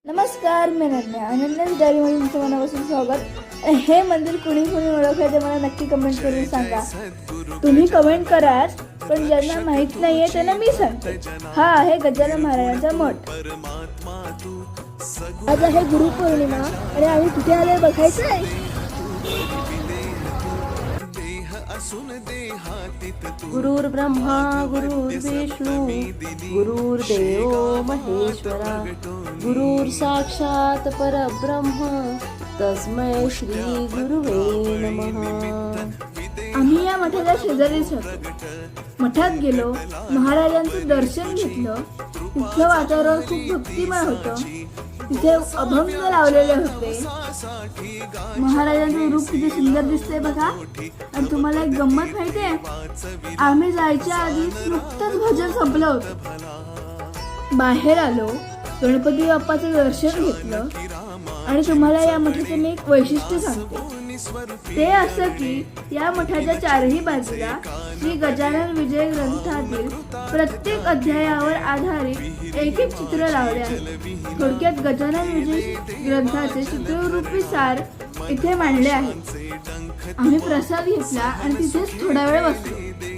नमस्कार, मी अनन्या डायरीमध्ये तुमचं मनापासून स्वागत. हे मंदिर कुणी कुणी ओळखलं ते मला नक्की कमेंट करून सांगा. तुम्ही कमेंट कराच, पण ज्यांना माहीत नाहीये त्यांना मी सांगते. हा आहे गजानन महाराजांचा मठ. आज आहे गुरुपौर्णिमा आणि आम्ही कुठे आलोय बघायचं आहे. गुरुर् ब्रह्मा गुरुर्विष्णू गुरुर्देव महेश्वरा गुरुर् साक्षात परब्रह्म तस्मै श्री गुरुवे नमः. आम्ही या मठाच्या शेजारीच होतो. मठात गेलो, महाराजांचं दर्शन घेतलं. तिथलं वातावरण खूप भक्तिमय होतं. तिथे अभंग लावलेले होते. महाराजांचं रूप किती सुंदर दिसतंय बघा. आणि तुम्हाला एक गंमत माहितीये, आम्ही जायच्या आधी नुकतंच भजन संपलं होतं. बाहेर आलो, गणपती बाप्पाचं दर्शन घेतलं आणि तुम्हाला या मठाचं मी एक वैशिष्ट्य सांगते. ते असं की या मठाच्या चारही बाजूला श्री गजानन विजय ग्रंथातील प्रत्येक अध्यायावर आधारित एक एक चित्र लावले आहे. थोडक्यात गजानन विजय ग्रंथाचे चित्ररूपी सार इथे मांडले आहे. आम्ही प्रसाद घेतला आणि तिथेच थोडा वेळ बसलो.